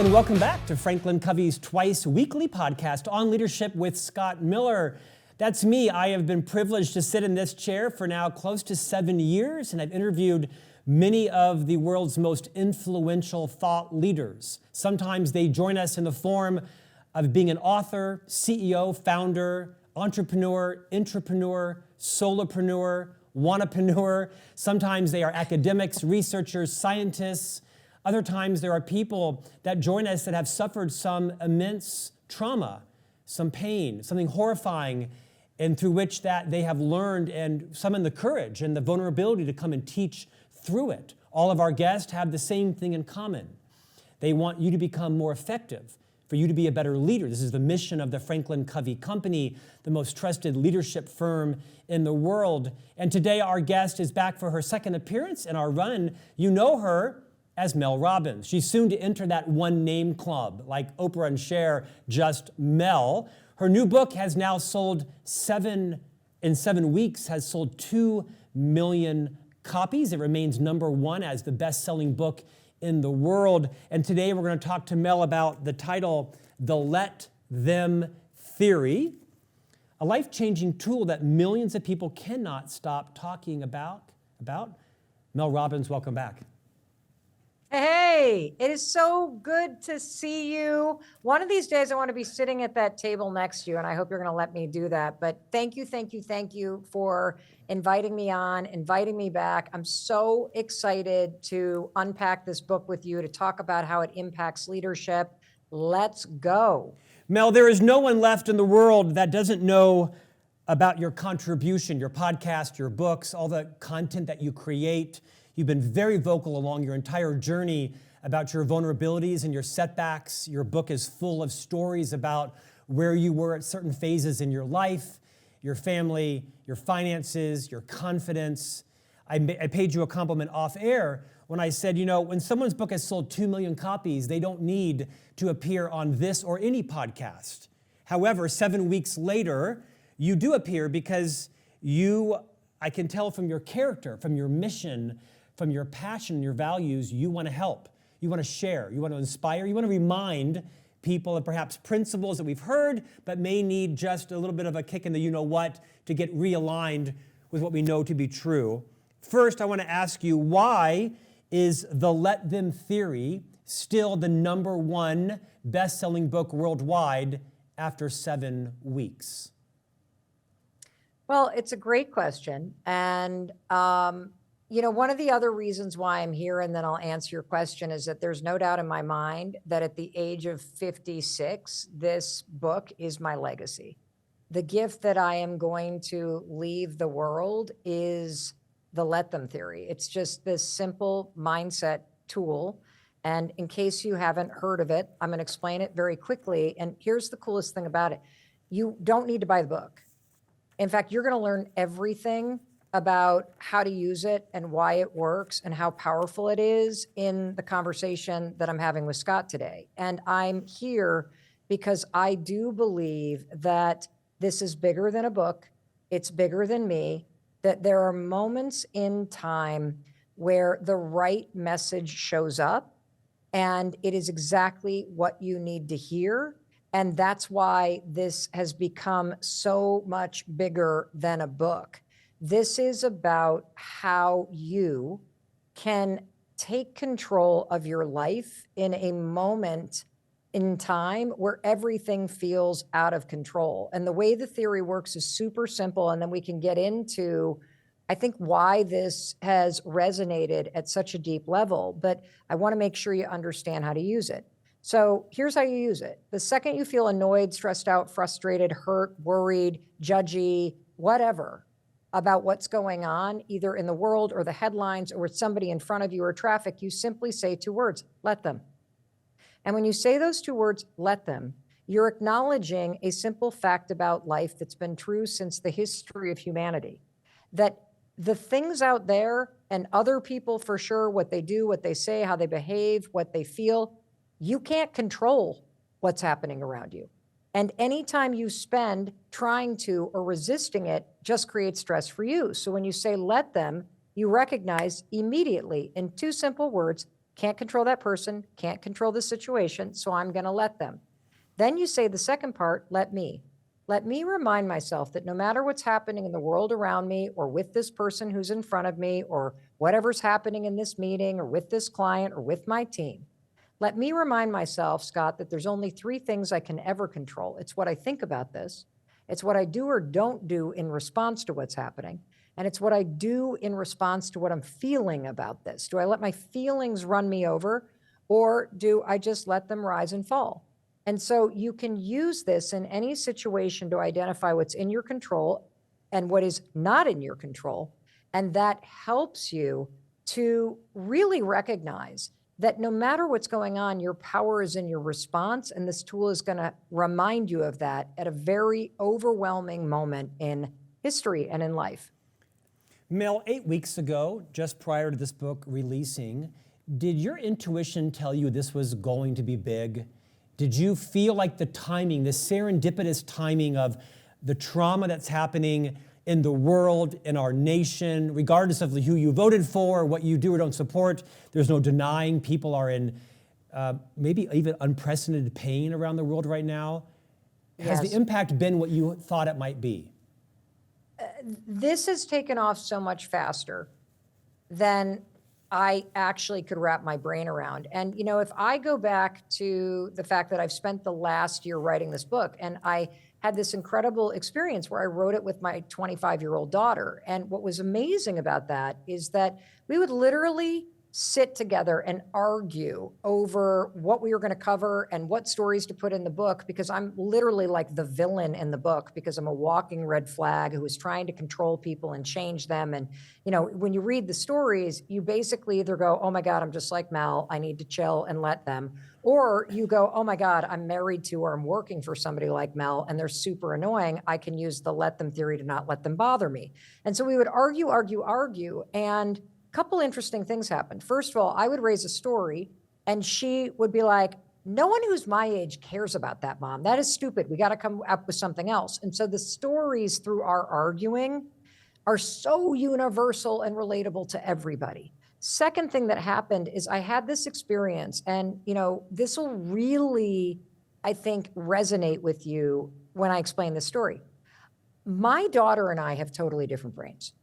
and welcome back to Franklin Covey's twice-weekly podcast on leadership with Scott Miller. That's me. I have been privileged to sit in this chair for now close to 7 years, and I've interviewed many of the world's most influential thought leaders. Sometimes they join us in the form of being an author, CEO, founder, entrepreneur, intrapreneur, solopreneur, wannapreneur. Sometimes they are academics, researchers, scientists. Other times there are people that join us that have suffered some immense trauma, some pain, something horrifying, and through which that they have learned and summoned the courage and the vulnerability to come and teach through it. All of our guests have the same thing in common. They want you to become more effective, for you to be a better leader. This is the mission of the Franklin Covey Company, the most trusted leadership firm in the world. And today our guest is back for her second appearance in our run. You know her as Mel Robbins. She's soon to enter that one-name club, like Oprah and Cher, just Mel. Her new book has now sold in 7 weeks, has sold 2 million copies. It remains number one as the best-selling book in the world. And today we're going to talk to Mel about the title, The Let Them Theory, a life-changing tool that millions of people cannot stop talking about. Mel Robbins, welcome back. Hey, it is so good to see you. One of these days I want to be sitting at that table next to you, and I hope you're going to let me do that. But thank you for inviting me on, inviting me back. I'm so excited to unpack this book with you, to talk about how it impacts leadership. Let's go. Mel, there is no one left in the world that doesn't know about your contribution, your podcast, your books, all the content that you create. You've been very vocal along your entire journey about your vulnerabilities and your setbacks. Your book is full of stories about where you were at certain phases in your life, your family, your finances, your confidence. I paid you a compliment off air when I said, when someone's book has sold 2 million copies, they don't need to appear on this or any podcast. However, 7 weeks later, you do appear because I can tell from your character, from your mission, from your passion, your values, you want to help. You want to share. You want to inspire. You want to remind people of perhaps principles that we've heard, but may need just a little bit of a kick in the you-know-what to get realigned with what we know to be true. First, I want to ask you, why is The Let Them Theory still the number one best-selling book worldwide after 7 weeks? Well, it's a great question. And, one of the other reasons why I'm here, and then I'll answer your question, is that there's no doubt in my mind that at the age of 56, this book is my legacy. The gift that I am going to leave the world is the Let Them Theory. It's just this simple mindset tool. And in case you haven't heard of it, I'm going to explain it very quickly. And here's the coolest thing about it. You don't need to buy the book. In fact, you're going to learn everything about how to use it and why it works and how powerful it is in the conversation that I'm having with Scott today. And I'm here because I do believe that this is bigger than a book. It's bigger than me, that there are moments in time where the right message shows up and it is exactly what you need to hear. And that's why this has become so much bigger than a book. This is about how you can take control of your life in a moment in time where everything feels out of control. And the way the theory works is super simple. And then we can get into, I think, why this has resonated at such a deep level. But I want to make sure you understand how to use it. So here's how you use it. The second you feel annoyed, stressed out, frustrated, hurt, worried, judgy, whatever, about what's going on, either in the world or the headlines or with somebody in front of you or traffic, you simply say 2 words, let them. And when you say those 2 words, let them, you're acknowledging a simple fact about life that's been true since the history of humanity, that the things out there and other people for sure, what they do, what they say, how they behave, what they feel, you can't control what's happening around you. And anytime you spend trying to or resisting it just creates stress for you. So when you say let them, you recognize immediately in 2 simple words Can't control that person, can't control the situation, so I'm going to let them. Then you say the second part, let me. Let me remind myself that no matter what's happening in the world around me or with this person who's in front of me or whatever's happening in this meeting or with this client or with my team, let me remind myself, Scott, that there's only three things I can ever control. It's what I think about this. It's what I do or don't do in response to what's happening. And it's what I do in response to what I'm feeling about this. Do I let my feelings run me over, or do I just let them rise and fall? And so you can use this in any situation to identify what's in your control and what is not in your control. And that helps you to really recognize that no matter what's going on, your power is in your response. And this tool is going to remind you of that at a very overwhelming moment in history and in life. Mel, 8 weeks ago, just prior to this book releasing, did your intuition tell you this was going to be big? Did you feel like the timing, the serendipitous timing of the trauma that's happening in the world, in our nation, regardless of who you voted for, what you do or don't support, there's no denying people are in maybe even unprecedented pain around the world right now? Has the impact been what you thought it might be? This has taken off so much faster than I actually could wrap my brain around. And, you know, if I go back to the fact that I've spent the last year writing this book, and I had this incredible experience where I wrote it with my 25-year-old daughter. And what was amazing about that is that we would literally sit together and argue over what we were going to cover and what stories to put in the book, because I'm literally like the villain in the book, because I'm a walking red flag who is trying to control people and change them. And, you know, when you read the stories, you basically either go, oh my God, I'm just like Mel, I need to chill and let them. Or you go, oh my God, I'm married to or I'm working for somebody like Mel and they're super annoying. I can use the let them theory to not let them bother me. And so we would argue. And couple interesting things happened. First of all, I would raise a story and she would be like, no one who's my age cares about that, Mom. That is stupid. We got to come up with something else. And so the stories through our arguing are so universal and relatable to everybody. Second thing that happened is I had this experience, and you know, this will really, I think, resonate with you when I explain this story. My daughter and I have totally different brains.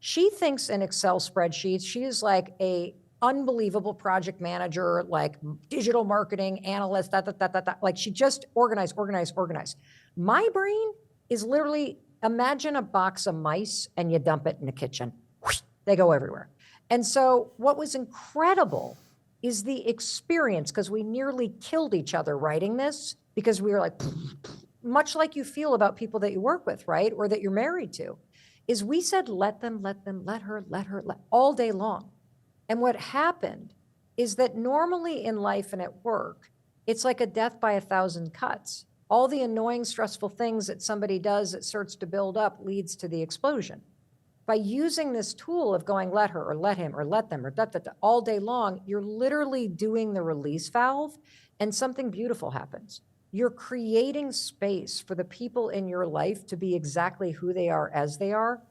She thinks in Excel spreadsheets. She is like a unbelievable project manager, like digital marketing analyst, like she just organize. My brain is literally, imagine a box of mice and you dump it in the kitchen. They go everywhere. And so what was incredible is the experience, because we nearly killed each other writing this, because we were like, much like you feel about people that you work with, right? Or that you're married to. Is we said, let them, let her, all day long. And what happened is that normally in life and at work, it's like a death by 1,000 cuts. All the annoying, stressful things that somebody does that starts to build up leads to the explosion. By using this tool of going, let her, or let him, or let them, or all day long, you're literally doing the release valve, and something beautiful happens. You're creating space for the people in your life to be exactly who they are as they are.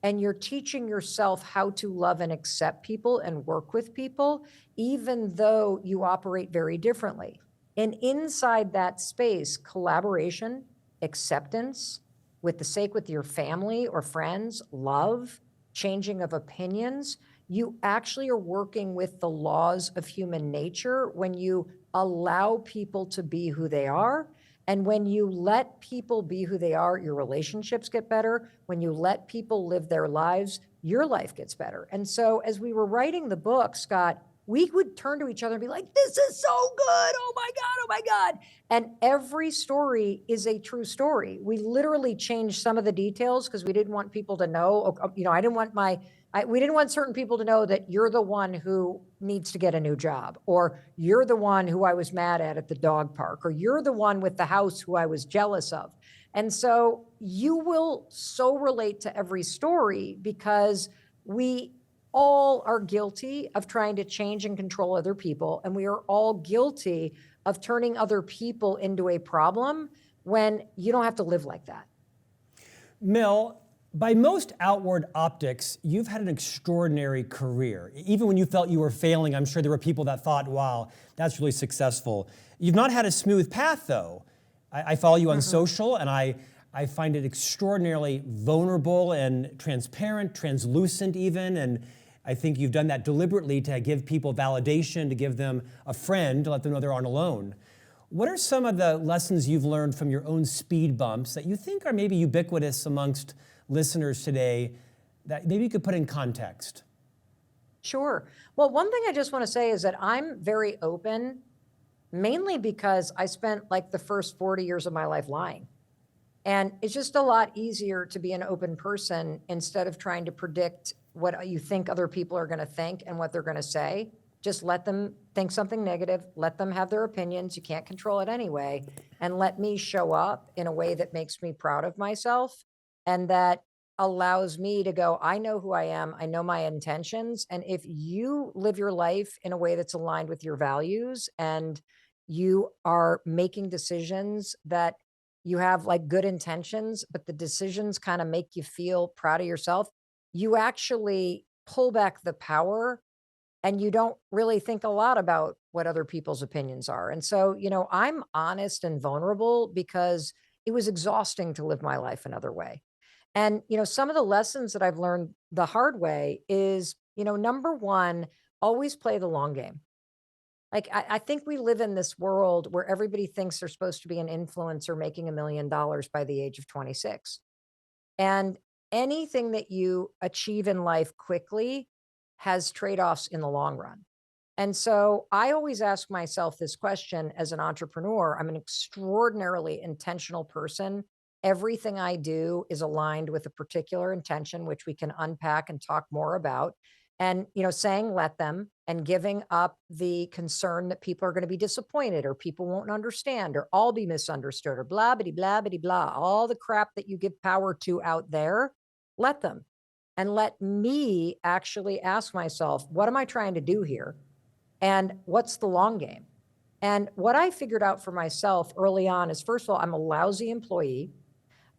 And you're teaching yourself how to love and accept people and work with people, even though you operate very differently. And inside that space, collaboration, acceptance, with your family or friends, love, changing of opinions, you actually are working with the laws of human nature when you allow people to be who they are. And when you let people be who they are, your relationships get better. When you let people live their lives, your life gets better. And so as we were writing the book, Scott, we would turn to each other and be like, this is so good. Oh my God, oh my God. And every story is a true story. We literally changed some of the details because we didn't want people to know, you know, we didn't want certain people to know that you're the one who needs to get a new job, or you're the one who I was mad at the dog park, or you're the one with the house who I was jealous of. And so you will so relate to every story because we all are guilty of trying to change and control other people. And we are all guilty of turning other people into a problem when you don't have to live like that. Mel, By most outward optics, you've had an extraordinary career. Even when you felt you were failing, I'm sure there were people that thought, wow, that's really successful. You've not had a smooth path, though. I follow you on social, and I find it extraordinarily vulnerable and transparent, translucent even, and I think you've done that deliberately to give people validation, to give them a friend, to let them know they're not alone. What are some of the lessons you've learned from your own speed bumps that you think are maybe ubiquitous amongst listeners today that maybe you could put in context? Sure. Well, one thing I just want to say is that I'm very open, mainly because I spent like the first 40 years of my life lying. And it's just a lot easier to be an open person instead of trying to predict what you think other people are going to think and what they're going to say. Just let them think something negative, let them have their opinions. You can't control it anyway. And let me show up in a way that makes me proud of myself and that allows me to go, I know who I am, I know my intentions. And if you live your life in a way that's aligned with your values and you are making decisions that you have like good intentions, but the decisions kind of make you feel proud of yourself, you actually pull back the power and you don't really think a lot about what other people's opinions are. And so, I'm honest and vulnerable because it was exhausting to live my life another way. And, some of the lessons that I've learned the hard way is, number one, always play the long game. Like, I think we live in this world where everybody thinks they're supposed to be an influencer making $1 million by the age of 26. And anything that you achieve in life quickly has trade-offs in the long run. And so I always ask myself this question as an entrepreneur. I'm an extraordinarily intentional person. Everything I do is aligned with a particular intention, which we can unpack and talk more about. And, saying let them and giving up the concern that people are going to be disappointed or people won't understand or all be misunderstood or blah, bitty, blah, bitty, blah, all the crap that you give power to out there, let them. And let me actually ask myself, what am I trying to do here? And what's the long game? And what I figured out for myself early on is, first of all, I'm a lousy employee.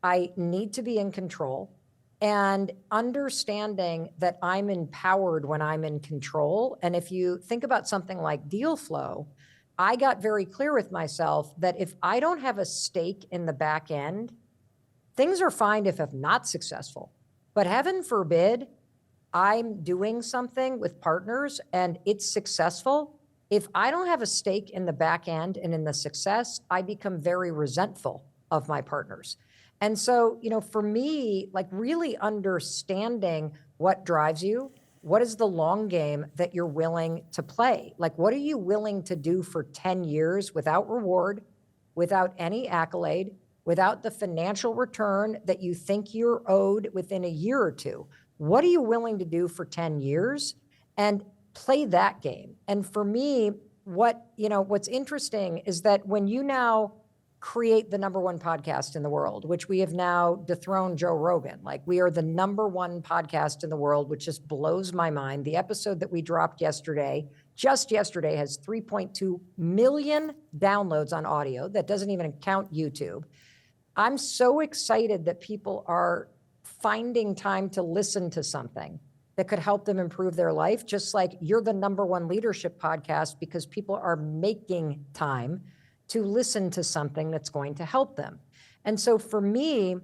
I need to be in control. And understanding that I'm empowered when I'm in control. And if you think about something like deal flow, I got very clear with myself that if I don't have a stake in the back end, things are fine if I'm not successful. But heaven forbid, I'm doing something with partners and it's successful. If I don't have a stake in the back end and in the success, I become very resentful of my partners. And so, for me, like really understanding what drives you, what is the long game that you're willing to play? Like, what are you willing to do for 10 years without reward, without any accolade, without the financial return that you think you're owed within a year or two? What are you willing to do for 10 years and play that game? And for me, what's interesting is that when you now create the #1 podcast in the world, which we have now dethroned Joe Rogan. Like, we are the #1 podcast in the world, which just blows my mind. The episode that we dropped just yesterday, has 3.2 million downloads on audio. That doesn't even count YouTube. I'm so excited that people are finding time to listen to something that could help them improve their life, just like you're the #1 leadership podcast because people are making time to listen to something that's going to help them. And so for me,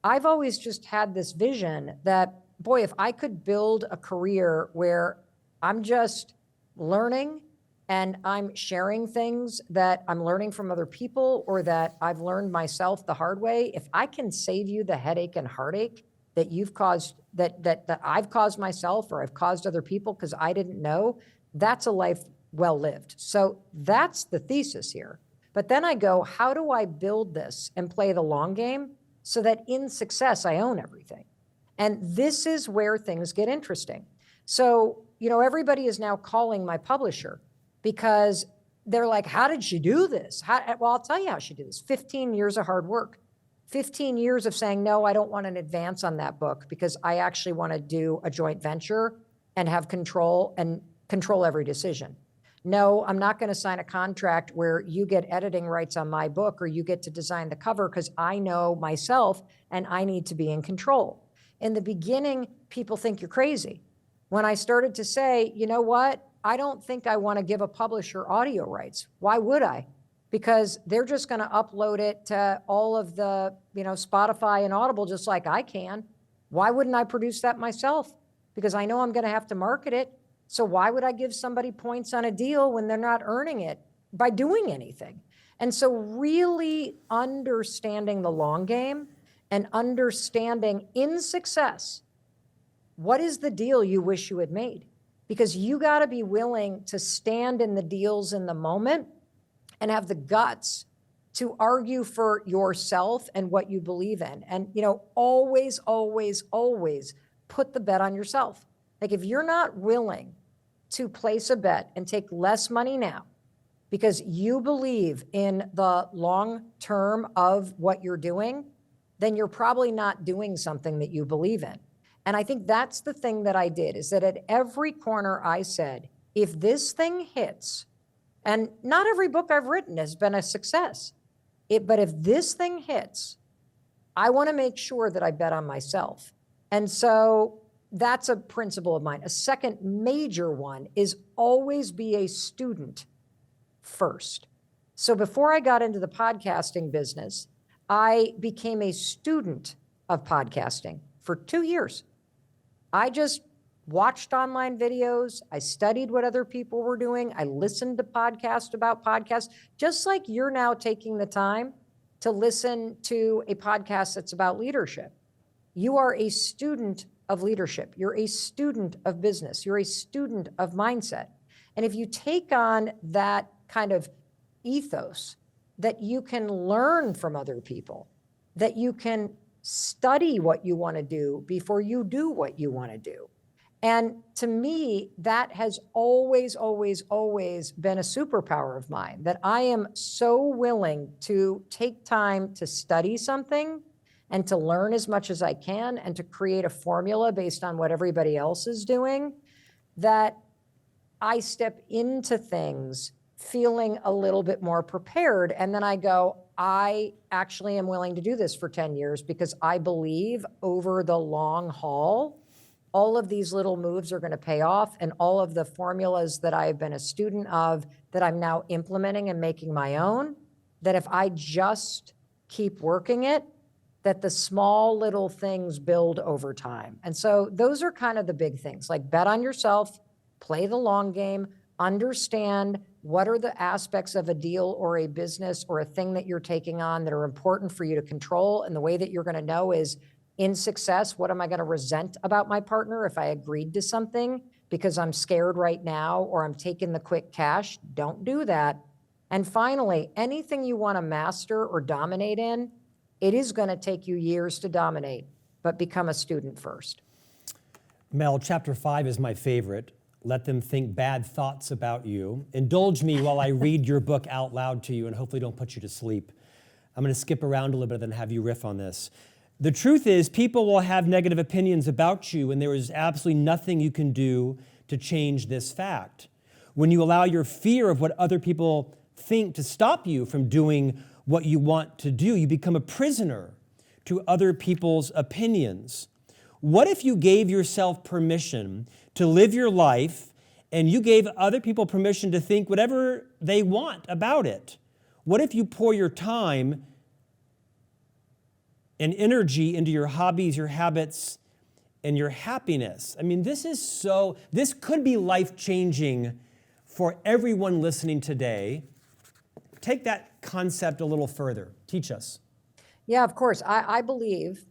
I've always just had this vision that, boy, if I could build a career where I'm just learning and I'm sharing things that I'm learning from other people or that I've learned myself the hard way, if I can save you the headache and heartache that you've caused, that I've caused myself or I've caused other people because I didn't know, that's a life well lived. So that's the thesis here. But then I go, how do I build this and play the long game so that in success, I own everything? And this is where things get interesting. So, everybody is now calling my publisher because they're like, how did she do this? Well, I'll tell you how she did this. 15 years of hard work, 15 years of saying, no, I don't want an advance on that book because I actually want to do a joint venture and have control every decision. No, I'm not going to sign a contract where you get editing rights on my book or you get to design the cover because I know myself and I need to be in control. In the beginning, people think you're crazy. When I started to say, you know what, I don't think I want to give a publisher audio rights. Why would I? Because they're just going to upload it to all of the, Spotify and Audible, just like I can. Why wouldn't I produce that myself? Because I know I'm going to have to market it. So why would I give somebody points on a deal when they're not earning it by doing anything? And so really understanding the long game and understanding in success, what is the deal you wish you had made? Because you got to be willing to stand in the deals in the moment and have the guts to argue for yourself and what you believe in. And, always, always, always put the bet on yourself. Like if you're not willing to place a bet and take less money now because you believe in the long term of what you're doing, then you're probably not doing something that you believe in. And I think that's the thing that I did, is that at every corner I said, if this thing hits, and not every book I've written has been a success, but if this thing hits, I want to make sure that I bet on myself. And so that's a principle of mine. A second major one is always be a student first. So before I got into the podcasting business, I became a student of podcasting for 2 years. I just watched online videos. I studied what other people were doing. I listened to podcasts about podcasts, just like you're now taking the time to listen to a podcast that's about leadership. You are a student of leadership. You're a student of business. You're a student of mindset. And if you take on that kind of ethos, that you can learn from other people, that you can study what you want to do before you do what you want to do. And to me, that has always, always, always been a superpower of mine, that I am so willing to take time to study something and to learn as much as I can and to create a formula based on what everybody else is doing, that I step into things feeling a little bit more prepared. And then I go, I actually am willing to do this for 10 years because I believe over the long haul, all of these little moves are going to pay off, and all of the formulas that I've been a student of that I'm now implementing and making my own, that if I just keep working it, that the small little things build over time. And so those are kind of the big things, like bet on yourself, play the long game, understand what are the aspects of a deal or a business or a thing that you're taking on that are important for you to control. And the way that you're going to know is in success, what am I going to resent about my partner if I agreed to something because I'm scared right now or I'm taking the quick cash? Don't do that. And finally, anything you want to master or dominate in, it is going to take you years to dominate, but become a student first. Mel, chapter 5 is my favorite. Let them think bad thoughts about you. Indulge me while I read your book out loud to you and hopefully don't put you to sleep. I'm going to skip around a little bit and have you riff on this. The truth is, people will have negative opinions about you, and there is absolutely nothing you can do to change this fact. When you allow your fear of what other people think to stop you from doing what you want to do, you become a prisoner to other people's opinions. What if you gave yourself permission to live your life and you gave other people permission to think whatever they want about it? What if you pour your time and energy into your hobbies, your habits, and your happiness? I mean, this could be life-changing for everyone listening today. Take that concept a little further. Teach us. Yeah, of course. I believe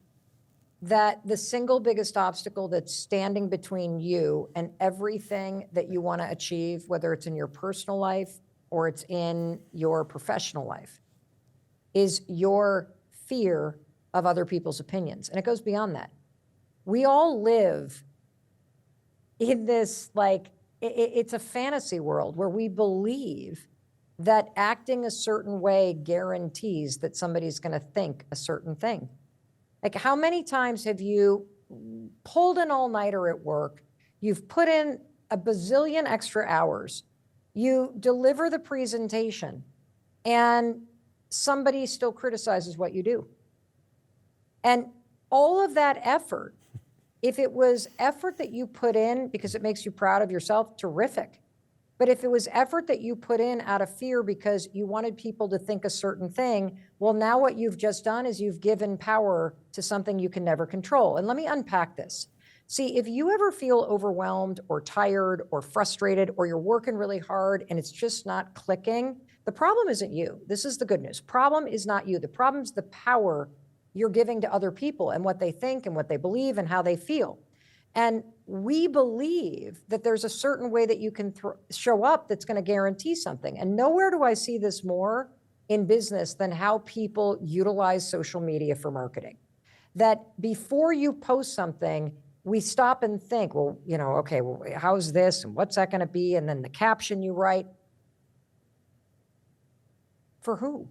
that the single biggest obstacle that's standing between you and everything that you want to achieve, whether it's in your personal life or it's in your professional life, is your fear of other people's opinions. And it goes beyond that. We all live in this, it's a fantasy world where we believe that acting a certain way guarantees that somebody's going to think a certain thing. Like, how many times have you pulled an all-nighter at work? You've put in a bazillion extra hours. You deliver the presentation, and somebody still criticizes what you do. And all of that effort, if it was effort that you put in because it makes you proud of yourself, terrific. But if it was effort that you put in out of fear because you wanted people to think a certain thing, well, now what you've just done is you've given power to something you can never control. And let me unpack this. See, if you ever feel overwhelmed or tired or frustrated, or you're working really hard and it's just not clicking, the problem isn't you. This is the good news. Problem is not you. The problem is the power you're giving to other people and what they think and what they believe and how they feel. And we believe that there's a certain way that you can show up that's going to guarantee something. And nowhere do I see this more in business than how people utilize social media for marketing. That before you post something, we stop and think, well, okay, well, how's this? And what's that going to be? And then the caption you write. For who?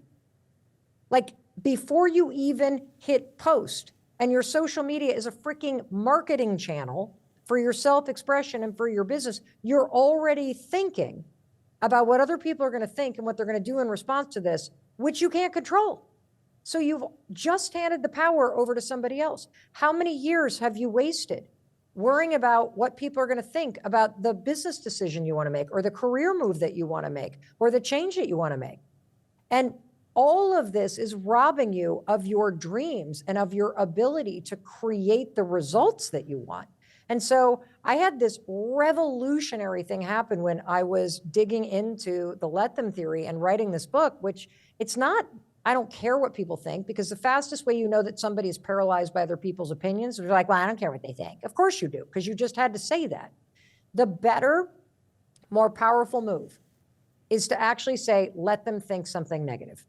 Like, before you even hit post, and your social media is a freaking marketing channel for your self-expression and for your business, you're already thinking about what other people are going to think and what they're going to do in response to this, which you can't control. So you've just handed the power over to somebody else. How many years have you wasted worrying about what people are going to think about the business decision you want to make, or the career move that you want to make, or the change that you want to make? And all of this is robbing you of your dreams and of your ability to create the results that you want. And so I had this revolutionary thing happen when I was digging into the let them theory and writing this book, which it's not, I don't care what people think, because the fastest way you know that somebody is paralyzed by other people's opinions is like, well, I don't care what they think. Of course you do, because you just had to say that. The better, more powerful move is to actually say, let them think something negative.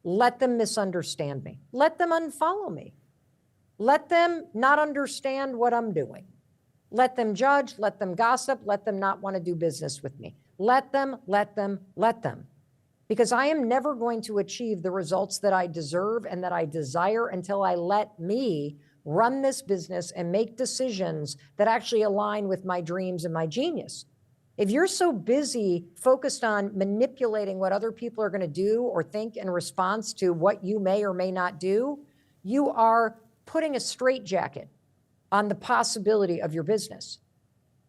Let them misunderstand me. Let them unfollow me. Let them not understand what I'm doing. Let them judge, let them gossip, let them not want to do business with me. Let them. Because I am never going to achieve the results that I deserve and that I desire until I let me run this business and make decisions that actually align with my dreams and my genius. If you're so busy focused on manipulating what other people are going to do or think in response to what you may or may not do, you are putting a straitjacket on the possibility of your business.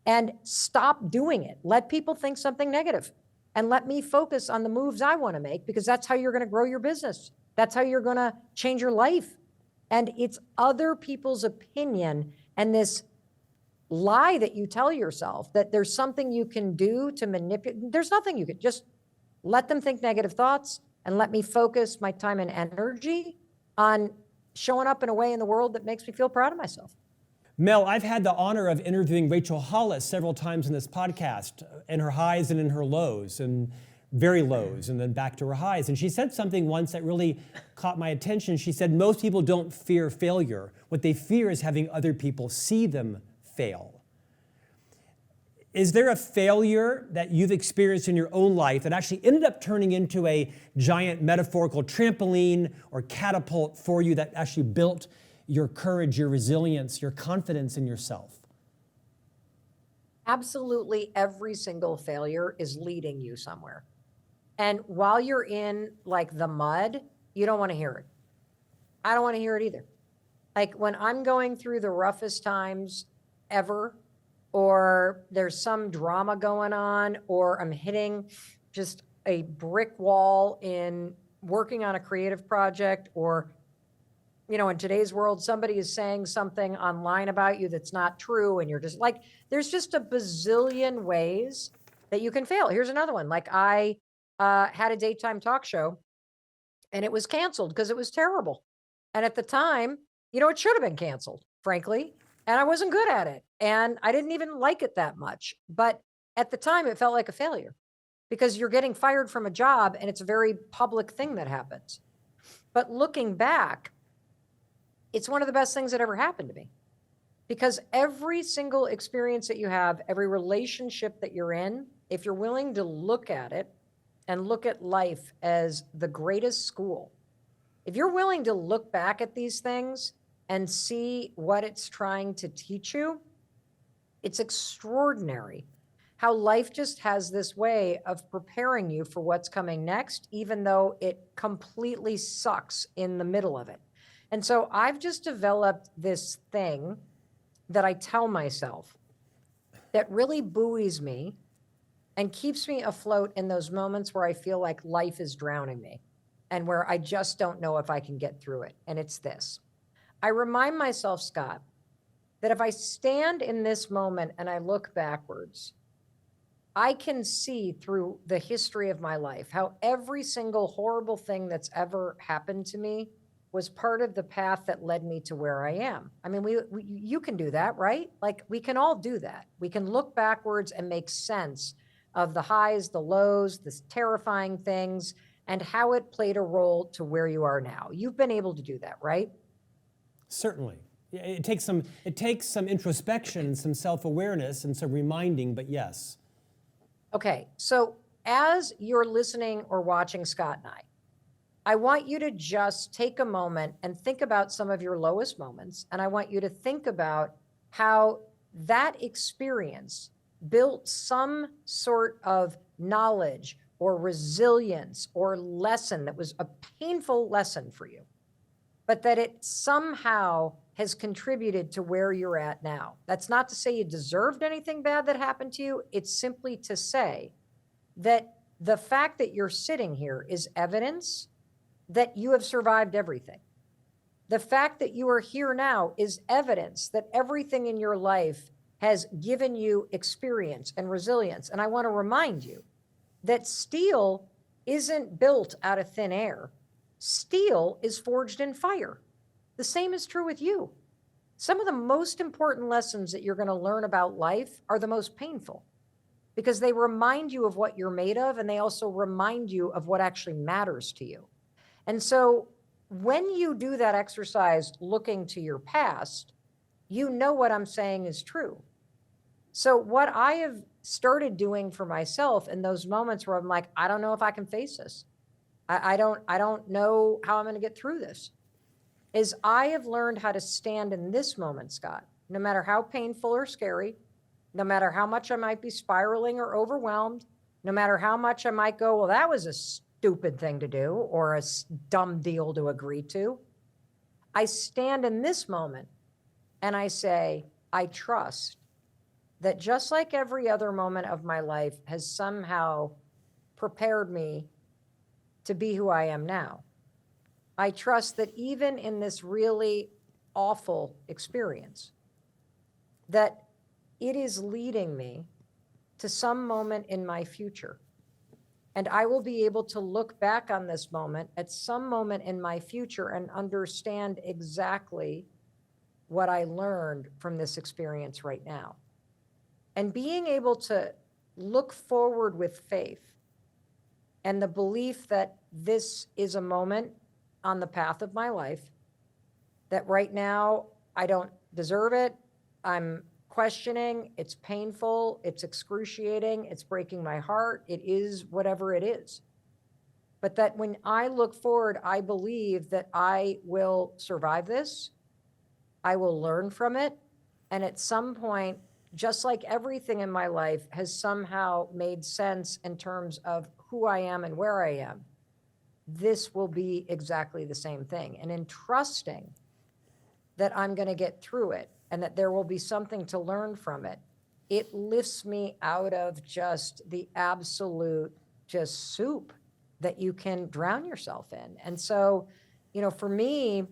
And stop doing it. Let people think something negative, and let me focus on the moves I want to make, because that's how you're going to grow your business. That's how you're going to change your life. And it's other people's opinion and this lie that you tell yourself that there's something you can do to manipulate. There's nothing you can. Just let them think negative thoughts and let me focus my time and energy on showing up in a way in the world that makes me feel proud of myself. Mel, I've had the honor of interviewing Rachel Hollis several times in this podcast, in her highs and in her lows, and very lows, and then back to her highs. And she said something once that really caught my attention. She said, most people don't fear failure. What they fear is having other people see them fail. Is there a failure that you've experienced in your own life that actually ended up turning into a giant metaphorical trampoline or catapult for you that actually built your courage, your resilience, your confidence in yourself? Absolutely every single failure is leading you somewhere. And while you're in like the mud, you don't want to hear it. I don't want to hear it either. Like when I'm going through the roughest times ever, or there's some drama going on, or I'm hitting just a brick wall in working on a creative project, or in today's world, somebody is saying something online about you that's not true, and you're just like, there's just a bazillion ways that you can fail. Here's another one. Like I had a daytime talk show, and it was canceled because it was terrible. And at the time, it should have been canceled, frankly. And I wasn't good at it. And I didn't even like it that much. But at the time, it felt like a failure, because you're getting fired from a job and it's a very public thing that happens. But looking back, it's one of the best things that ever happened to me, because every single experience that you have, every relationship that you're in, if you're willing to look at it and look at life as the greatest school, if you're willing to look back at these things and see what it's trying to teach you, it's extraordinary how life just has this way of preparing you for what's coming next, even though it completely sucks in the middle of it. And so I've just developed this thing that I tell myself that really buoys me and keeps me afloat in those moments where I feel like life is drowning me and where I just don't know if I can get through it. And it's this. I remind myself, Scott, that if I stand in this moment and I look backwards, I can see through the history of my life how every single horrible thing that's ever happened to me was part of the path that led me to where I am. I mean, you can do that, right? Like, we can all do that. We can look backwards and make sense of the highs, the lows, the terrifying things, and how it played a role to where you are now. You've been able to do that, right? Certainly. Yeah, it takes some introspection and some self-awareness and some reminding, but yes. Okay, so as you're listening or watching Scott and I want you to just take a moment and think about some of your lowest moments. And I want you to think about how that experience built some sort of knowledge or resilience or lesson that was a painful lesson for you, but that it somehow has contributed to where you're at now. That's not to say you deserved anything bad that happened to you. It's simply to say that the fact that you're sitting here is evidence that you have survived everything. The fact that you are here now is evidence that everything in your life has given you experience and resilience. And I want to remind you that steel isn't built out of thin air. Steel is forged in fire. The same is true with you. Some of the most important lessons that you're going to learn about life are the most painful because they remind you of what you're made of, and they also remind you of what actually matters to you. And so when you do that exercise looking to your past, you know what I'm saying is true. So what I have started doing for myself in those moments where I'm like, I don't know if I can face this. I don't know how I'm going to get through this, is I have learned how to stand in this moment, Scott, no matter how painful or scary, no matter how much I might be spiraling or overwhelmed, no matter how much I might go, well, that was a stupid thing to do or a dumb deal to agree to. I stand in this moment and I say, I trust that just like every other moment of my life has somehow prepared me to be who I am now. I trust that even in this really awful experience, that it is leading me to some moment in my future. And I will be able to look back on this moment at some moment in my future and understand exactly what I learned from this experience right now. And being able to look forward with faith and the belief that this is a moment on the path of my life, that right now I don't deserve it. I'm questioning, it's painful, it's excruciating, it's breaking my heart, it is whatever it is. But that when I look forward, I believe that I will survive this, I will learn from it, and at some point, just like everything in my life has somehow made sense in terms of who I am and where I am, this will be exactly the same thing. And in trusting that I'm going to get through it, and that there will be something to learn from it, it lifts me out of just the absolute just soup that you can drown yourself in. And so, for me,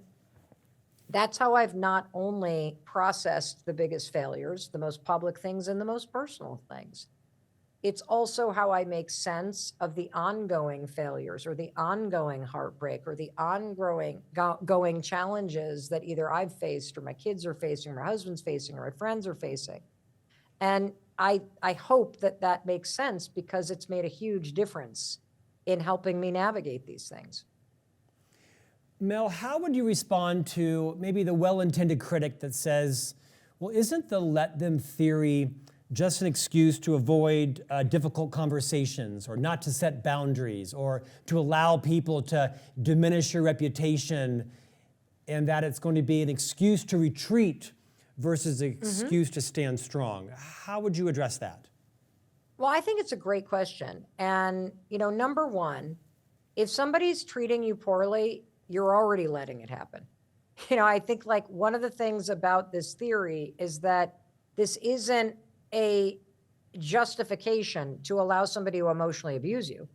that's how I've not only processed the biggest failures, the most public things, and the most personal things. It's also how I make sense of the ongoing failures or the ongoing heartbreak or the ongoing challenges that either I've faced or my kids are facing or my husband's facing or my friends are facing. And I hope that that makes sense because it's made a huge difference in helping me navigate these things. Mel, how would you respond to maybe the well-intended critic that says, well, isn't the let them theory just an excuse to avoid difficult conversations or not to set boundaries or to allow people to diminish your reputation, and that it's going to be an excuse to retreat versus an excuse to stand strong? How would you address that? Well, I think it's a great question. And, number one, if somebody's treating you poorly, you're already letting it happen. I think like one of the things about this theory is that this isn't a justification to allow somebody to emotionally abuse you.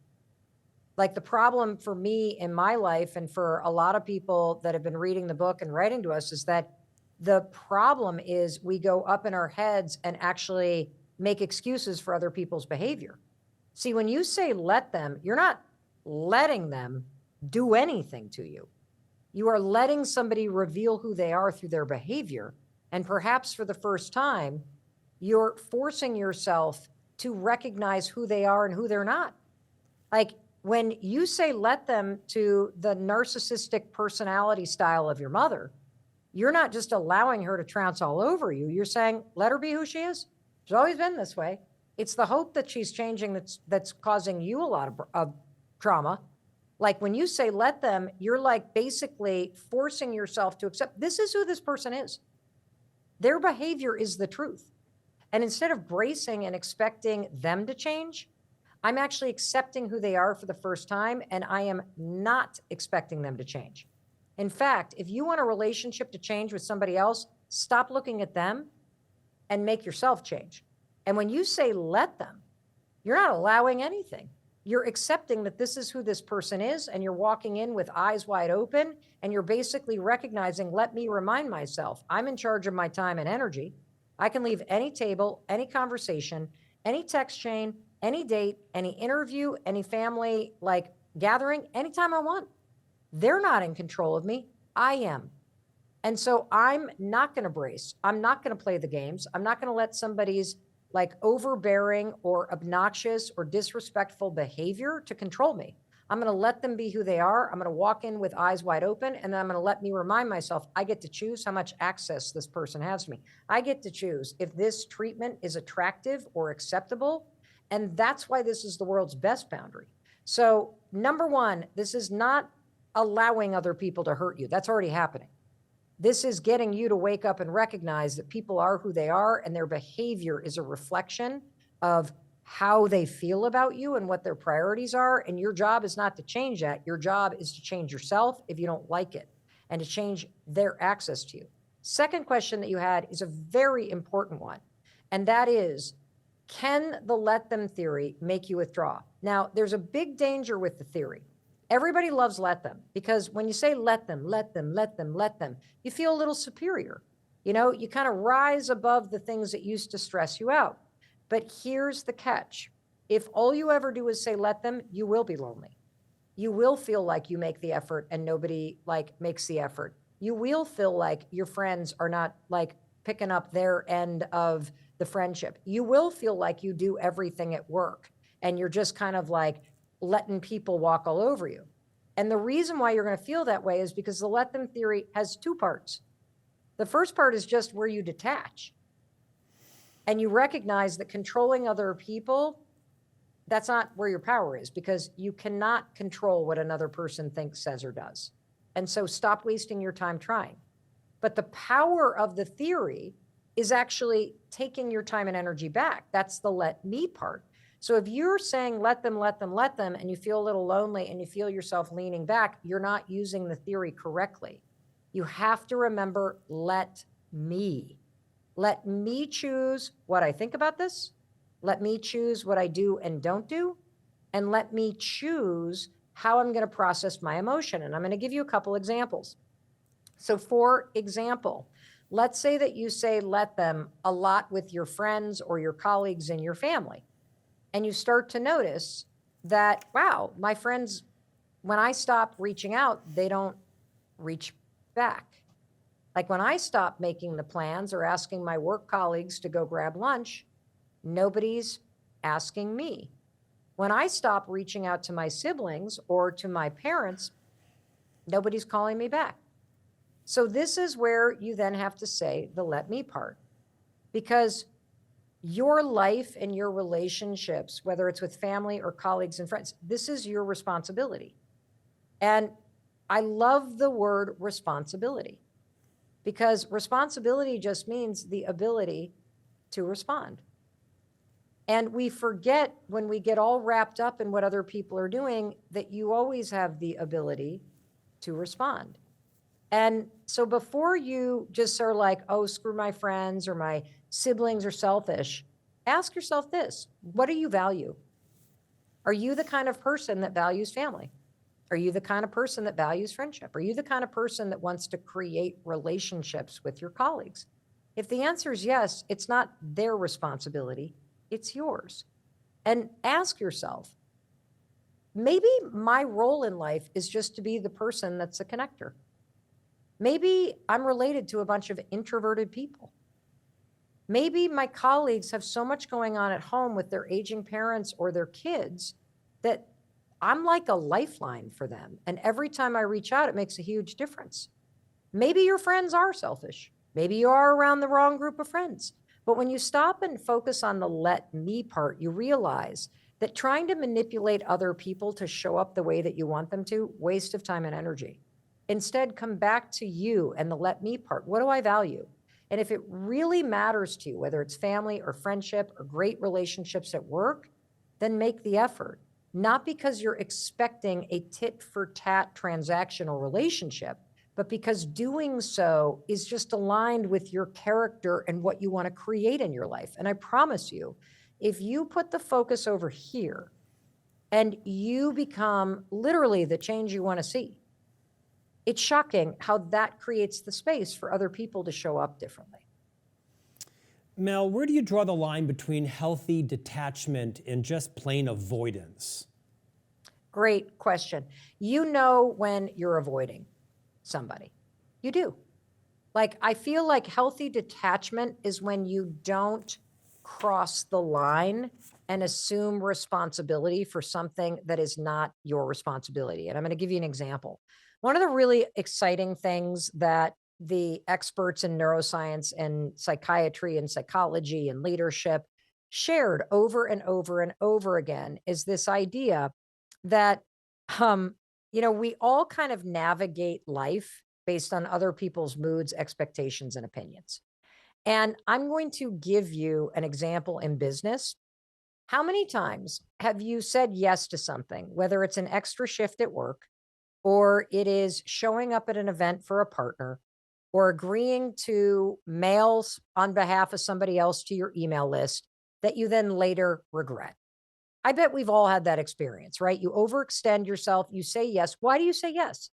Like the problem for me in my life and for a lot of people that have been reading the book and writing to us is that the problem is we go up in our heads and actually make excuses for other people's behavior. See, when you say let them, you're not letting them do anything to you. You are letting somebody reveal who they are through their behavior. And perhaps for the first time, you're forcing yourself to recognize who they are and who they're not. Like when you say let them to the narcissistic personality style of your mother, you're not just allowing her to trounce all over you. You're saying, let her be who she is. She's always been this way. It's the hope that she's changing that's causing you a lot of trauma. Like when you say let them, you're like basically forcing yourself to accept this is who this person is. Their behavior is the truth. And instead of bracing and expecting them to change, I'm actually accepting who they are for the first time, and I am not expecting them to change. In fact, if you want a relationship to change with somebody else, stop looking at them and make yourself change. And when you say let them, you're not allowing anything. You're accepting that this is who this person is, and you're walking in with eyes wide open, and you're basically recognizing, let me remind myself, I'm in charge of my time and energy. I can leave any table, any conversation, any text chain, any date, any interview, any family like gathering, anytime I want. They're not in control of me. I am. And so I'm not going to brace. I'm not going to play the games. I'm not going to let somebody's like overbearing or obnoxious or disrespectful behavior to control me. I'm going to let them be who they are. I'm going to walk in with eyes wide open, and then I'm going to let me remind myself, I get to choose how much access this person has to me. I get to choose if this treatment is attractive or acceptable. And that's why this is the world's best boundary. So number one, this is not allowing other people to hurt you. That's already happening. This is getting you to wake up and recognize that people are who they are, and their behavior is a reflection of how they feel about you and what their priorities are. And your job is not to change that. Your job is to change yourself if you don't like it, and to change their access to you. Second question that you had is a very important one. And that is, can the let them theory make you withdraw? Now, there's a big danger with the theory. Everybody loves let them, because when you say let them, let them, let them, let them, you feel a little superior. You kind of rise above the things that used to stress you out. But here's the catch. If all you ever do is say let them, you will be lonely. You will feel like you make the effort and nobody like makes the effort. You will feel like your friends are not like picking up their end of the friendship. You will feel like you do everything at work and you're just kind of like letting people walk all over you. And the reason why you're going to feel that way is because the let them theory has two parts. The first part is just where you detach and you recognize that controlling other people, that's not where your power is, because you cannot control what another person thinks, says, or does. And so stop wasting your time trying. But the power of the theory is actually taking your time and energy back. That's the let me part. So if you're saying let them, let them, let them, and you feel a little lonely and you feel yourself leaning back, you're not using the theory correctly. You have to remember, let me. Let me choose what I think about this. Let me choose what I do and don't do. And let me choose how I'm going to process my emotion. And I'm going to give you a couple examples. So for example, let's say that you say let them a lot with your friends or your colleagues in your family. And you start to notice that, wow, my friends, when I stop reaching out, they don't reach back. Like when I stop making the plans or asking my work colleagues to go grab lunch, nobody's asking me. When I stop reaching out to my siblings or to my parents, nobody's calling me back. So this is where you then have to say the let me part, because your life and your relationships, whether it's with family or colleagues and friends, this is your responsibility. And I love the word responsibility, because responsibility just means the ability to respond. And we forget when we get all wrapped up in what other people are doing that you always have the ability to respond. And so before you just are like, oh, screw my friends or my siblings are selfish, ask yourself this: what do you value? Are you the kind of person that values family? Are you the kind of person that values friendship? Are you the kind of person that wants to create relationships with your colleagues? If the answer is yes, it's not their responsibility, it's yours. And ask yourself, maybe my role in life is just to be the person that's a connector. Maybe I'm related to a bunch of introverted people. Maybe my colleagues have so much going on at home with their aging parents or their kids that I'm like a lifeline for them. And every time I reach out, it makes a huge difference. Maybe your friends are selfish. Maybe you are around the wrong group of friends. But when you stop and focus on the let me part, you realize that trying to manipulate other people to show up the way that you want them to, waste of time and energy. Instead, come back to you and the let me part. What do I value? And if it really matters to you, whether it's family or friendship or great relationships at work, then make the effort. Not because you're expecting a tit for tat transactional relationship, but because doing so is just aligned with your character and what you want to create in your life. And I promise you, if you put the focus over here and you become literally the change you want to see, it's shocking how that creates the space for other people to show up differently. Mel, where do you draw the line between healthy detachment and just plain avoidance? Great question. You know when you're avoiding somebody. You do. Like, I feel like healthy detachment is when you don't cross the line and assume responsibility for something that is not your responsibility. And I'm going to give you an example. One of the really exciting things that the experts in neuroscience and psychiatry and psychology and leadership shared over and over and over again is this idea that, we all kind of navigate life based on other people's moods, expectations, and opinions. And I'm going to give you an example in business. How many times have you said yes to something, whether it's an extra shift at work, or it is showing up at an event for a partner, or agreeing to mails on behalf of somebody else to your email list that you then later regret? I bet we've all had that experience, right? You overextend yourself, you say yes. Why do you say yes?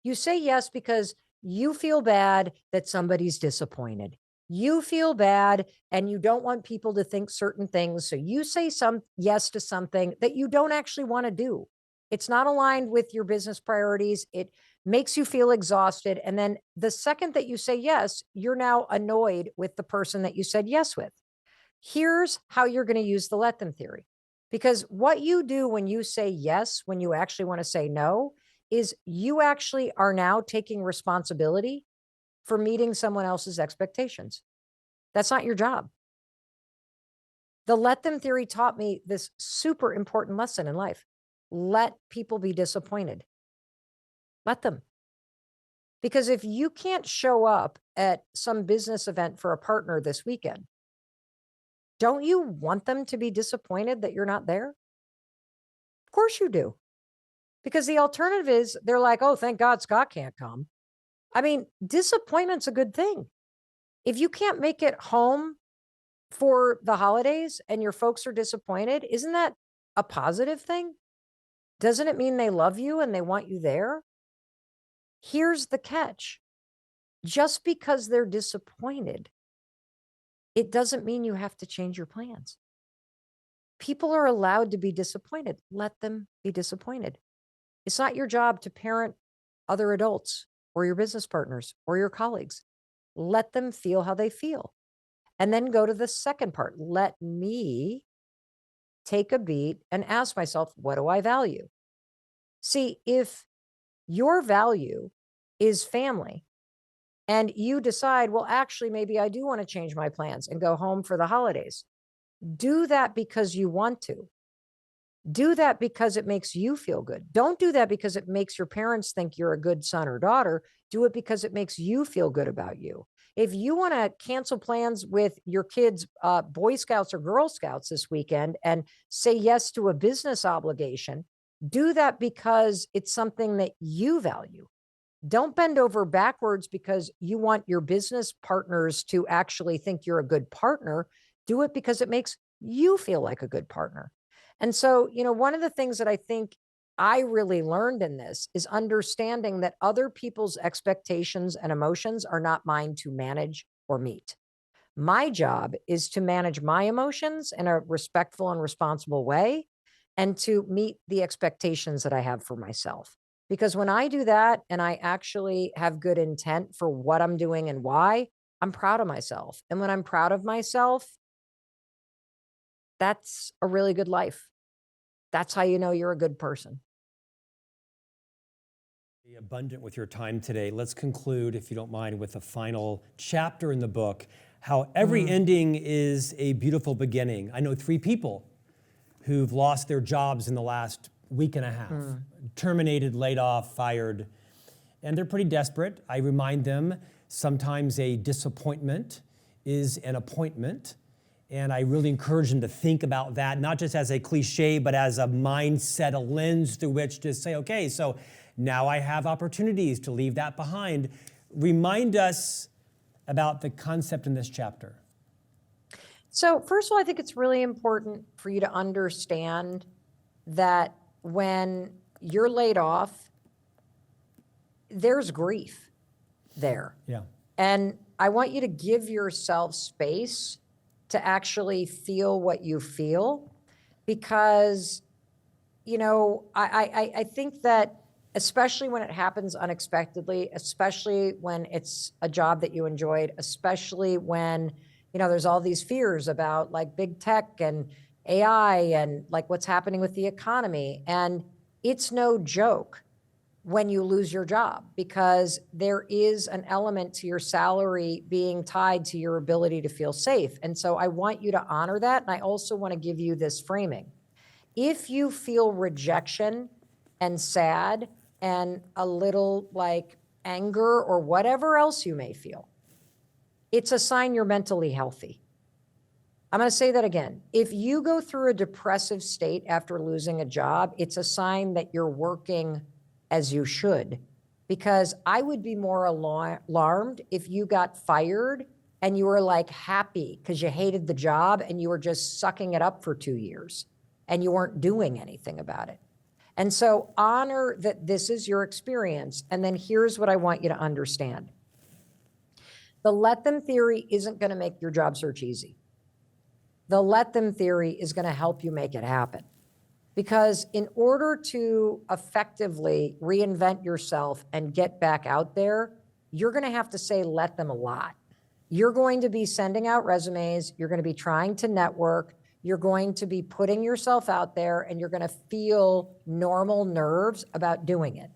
You say yes because you feel bad that somebody's disappointed. You feel bad and you don't want people to think certain things. So you say yes to something that you don't actually want to do. It's not aligned with your business priorities. It makes you feel exhausted. And then the second that you say yes, you're now annoyed with the person that you said yes with. Here's how you're going to use the let them theory. Because what you do when you say yes, when you actually want to say no, is you actually are now taking responsibility for meeting someone else's expectations. That's not your job. The let them theory taught me this super important lesson in life. Let people be disappointed. Let them. Because if you can't show up at some business event for a partner this weekend, don't you want them to be disappointed that you're not there? Of course you do. Because the alternative is they're like, oh, thank God Scott can't come. I mean, disappointment's a good thing. If you can't make it home for the holidays and your folks are disappointed, isn't that a positive thing? Doesn't it mean they love you and they want you there? Here's the catch. Just because they're disappointed, it doesn't mean you have to change your plans. People are allowed to be disappointed. Let them be disappointed. It's not your job to parent other adults or your business partners or your colleagues. Let them feel how they feel. And then go to the second part. Let me take a beat and ask myself, what do I value? See, if your value is family and you decide, well, actually, maybe I do want to change my plans and go home for the holidays, do that because you want to. Do that because it makes you feel good. Don't do that because it makes your parents think you're a good son or daughter. Do it because it makes you feel good about you. If you want to cancel plans with your kids' Boy Scouts or Girl Scouts this weekend and say yes to a business obligation, do that because it's something that you value. Don't bend over backwards because you want your business partners to actually think you're a good partner. Do it because it makes you feel like a good partner. And so, one of the things that I think I really learned in this is understanding that other people's expectations and emotions are not mine to manage or meet. My job is to manage my emotions in a respectful and responsible way and to meet the expectations that I have for myself. Because when I do that and I actually have good intent for what I'm doing and why, I'm proud of myself. And when I'm proud of myself, that's a really good life. That's how you know you're a good person. Be abundant with your time today. Let's conclude, if you don't mind, with a final chapter in the book, how every ending is a beautiful beginning. I know 3 people who've lost their jobs in the last week and a half, terminated, laid off, fired, and they're pretty desperate. I remind them sometimes a disappointment is an appointment. And I really encourage them to think about that, not just as a cliche, but as a mindset, a lens through which to say, okay, so now I have opportunities to leave that behind. Remind us about the concept in this chapter. So first of all, I think it's really important for you to understand that when you're laid off, there's grief there. Yeah. And I want you to give yourself space to actually feel what you feel, because, I think that especially when it happens unexpectedly, especially when it's a job that you enjoyed, especially when, there's all these fears about like big tech and AI and like what's happening with the economy. And it's no joke when you lose your job, because there is an element to your salary being tied to your ability to feel safe. And so I want you to honor that. And I also want to give you this framing. If you feel rejection and sad and a little like anger or whatever else you may feel, it's a sign you're mentally healthy. I'm going to say that again. If you go through a depressive state after losing a job, it's a sign that you're working as you should, because I would be more alarmed if you got fired and you were like happy because you hated the job and you were just sucking it up for 2 years and you weren't doing anything about it. And so honor that this is your experience. And then here's what I want you to understand. The let them theory isn't going to make your job search easy. The let them theory is going to help you make it happen. Because in order to effectively reinvent yourself and get back out there, you're going to have to say let them a lot. You're going to be sending out resumes. You're going to be trying to network. You're going to be putting yourself out there, and you're going to feel normal nerves about doing it.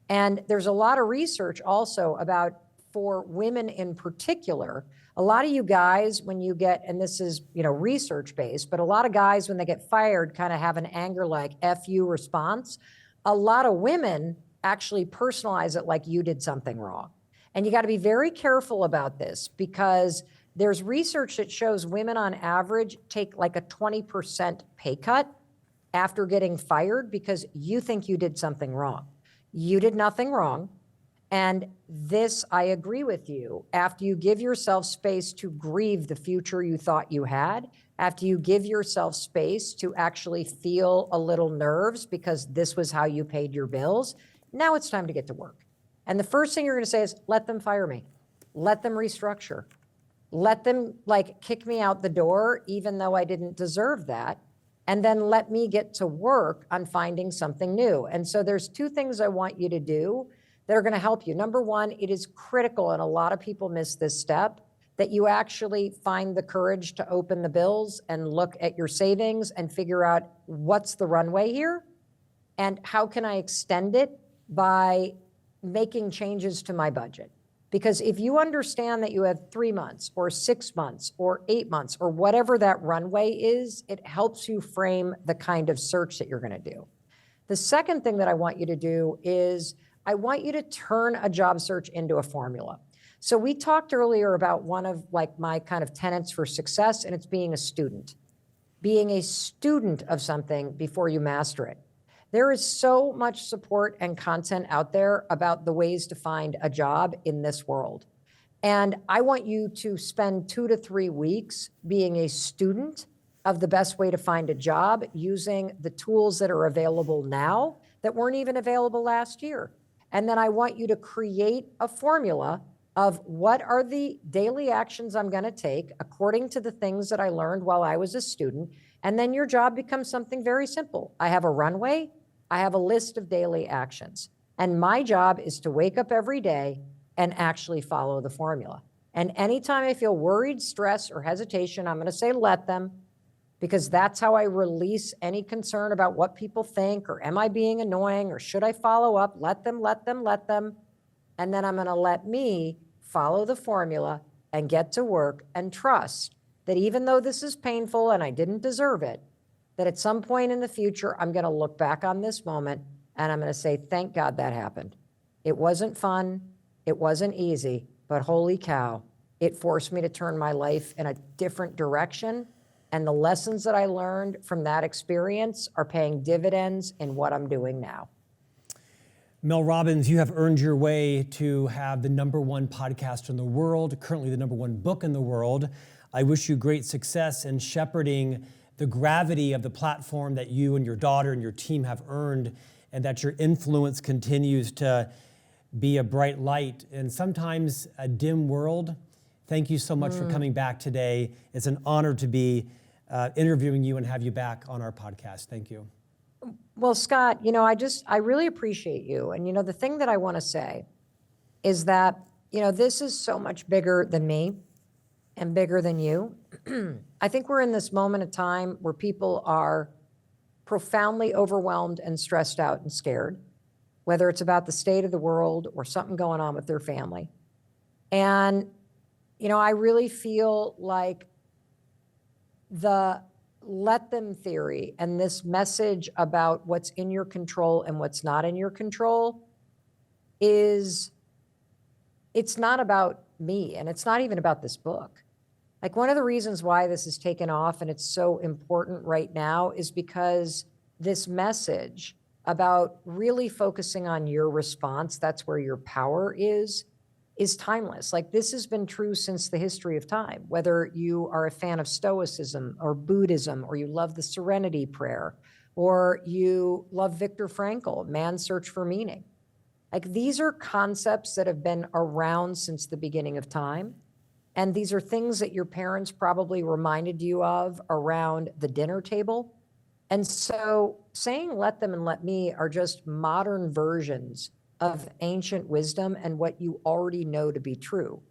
And there's a lot of research also about, for women in particular, a lot of you guys, when you get, and this is, research based, but a lot of guys, when they get fired, kind of have an anger like F you response. A lot of women actually personalize it like you did something wrong. And you got to be very careful about this, because there's research that shows women on average take like a 20% pay cut after getting fired because you think you did something wrong. You did nothing wrong. And this, I agree with you. After you give yourself space to grieve the future you thought you had, after you give yourself space to actually feel a little nerves because this was how you paid your bills, now it's time to get to work. And the first thing you're going to say is, let them fire me. Let them restructure. Let them kick me out the door, even though I didn't deserve that. And then let me get to work on finding something new. And so there's 2 things I want you to do that are going to help you. Number one, it is critical, and a lot of people miss this step, that you actually find the courage to open the bills and look at your savings and figure out what's the runway here and how can I extend it by making changes to my budget. Because if you understand that you have 3 months or 6 months or 8 months or whatever that runway is, it helps you frame the kind of search that you're going to do. The second thing that I want you to do is I want you to turn a job search into a formula. So we talked earlier about one of my kind of tenets for success, and it's being a student of something before you master it. There is so much support and content out there about the ways to find a job in this world. And I want you to spend 2 to 3 weeks being a student of the best way to find a job using the tools that are available now that weren't even available last year. And then I want you to create a formula of what are the daily actions I'm going to take according to the things that I learned while I was a student. And then your job becomes something very simple. I have a runway. I have a list of daily actions. And my job is to wake up every day and actually follow the formula. And anytime I feel worried, stress, or hesitation, I'm going to say, let them, because that's how I release any concern about what people think, or am I being annoying, or should I follow up? Let them, let them, let them. And then I'm going to let me follow the formula and get to work and trust that even though this is painful and I didn't deserve it, that at some point in the future, I'm going to look back on this moment and I'm going to say, thank God that happened. It wasn't fun. It wasn't easy, but holy cow, it forced me to turn my life in a different direction. And the lessons that I learned from that experience are paying dividends in what I'm doing now. Mel Robbins, you have earned your way to have the #1 podcast in the world, currently the #1 book in the world. I wish you great success in shepherding the gravity of the platform that you and your daughter and your team have earned, and that your influence continues to be a bright light in sometimes a dim world. Thank you so much for coming back today. It's an honor to be interviewing you and have you back on our podcast. Thank you. Well, Scott, I really appreciate you. And, the thing that I want to say is that, this is so much bigger than me and bigger than you. I think we're in this moment of time where people are profoundly overwhelmed and stressed out and scared, whether it's about the state of the world or something going on with their family. And, I really feel like the let them theory and this message about what's in your control and what's not in your control it's not about me, and it's not even about this book. Like, one of the reasons why this has taken off and it's so important right now is because this message about really focusing on your response, that's where your power is timeless. Like, this has been true since the history of time, whether you are a fan of Stoicism or Buddhism, or you love the Serenity Prayer, or you love Viktor Frankl, Man's Search for Meaning. Like, these are concepts that have been around since the beginning of time. And these are things that your parents probably reminded you of around the dinner table. And so saying let them and let me are just modern versions of ancient wisdom and what you already know to be true.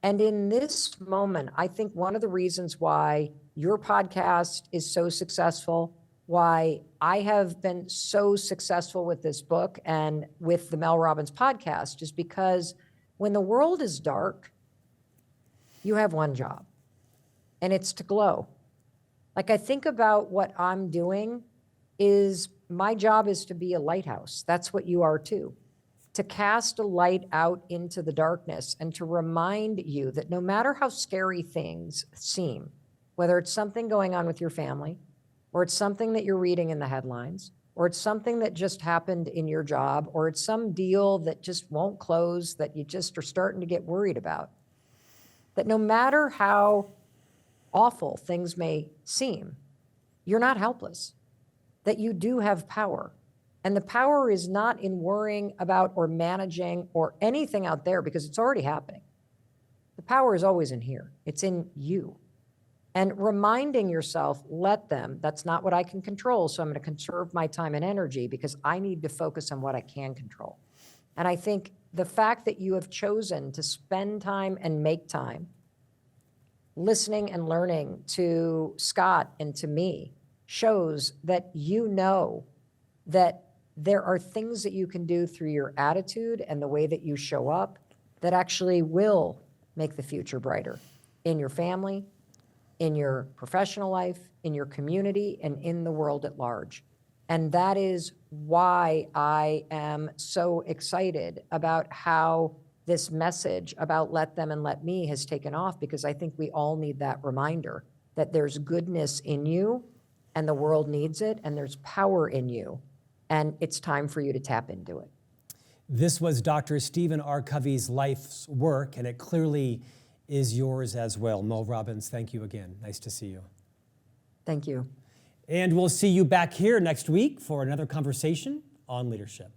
And in this moment, I think one of the reasons why your podcast is so successful, why I have been so successful with this book and with the Mel Robbins podcast, is because when the world is dark, you have one job, and it's to glow. Like, I think about what I'm doing is my job is to be a lighthouse. That's what you are too. To cast a light out into the darkness and to remind you that no matter how scary things seem, whether it's something going on with your family, or it's something that you're reading in the headlines, or it's something that just happened in your job, or it's some deal that just won't close that you just are starting to get worried about, that no matter how awful things may seem, you're not helpless, that you do have power. And the power is not in worrying about or managing or anything out there, because it's already happening. The power is always in here. It's in you. And reminding yourself, let them, that's not what I can control. So I'm going to conserve my time and energy because I need to focus on what I can control. And I think the fact that you have chosen to spend time and make time listening and learning to Scott and to me shows that you know that there are things that you can do through your attitude and the way that you show up that actually will make the future brighter in your family, in your professional life, in your community, and in the world at large. And that is why I am so excited about how this message about let them and let me has taken off, because I think we all need that reminder that there's goodness in you and the world needs it, and there's power in you. and it's time for you to tap into it. This was Dr. Stephen R. Covey's life's work, and it clearly is yours as well. Mel Robbins, thank you again. Nice to see you. Thank you. And we'll see you back here next week for another conversation on leadership.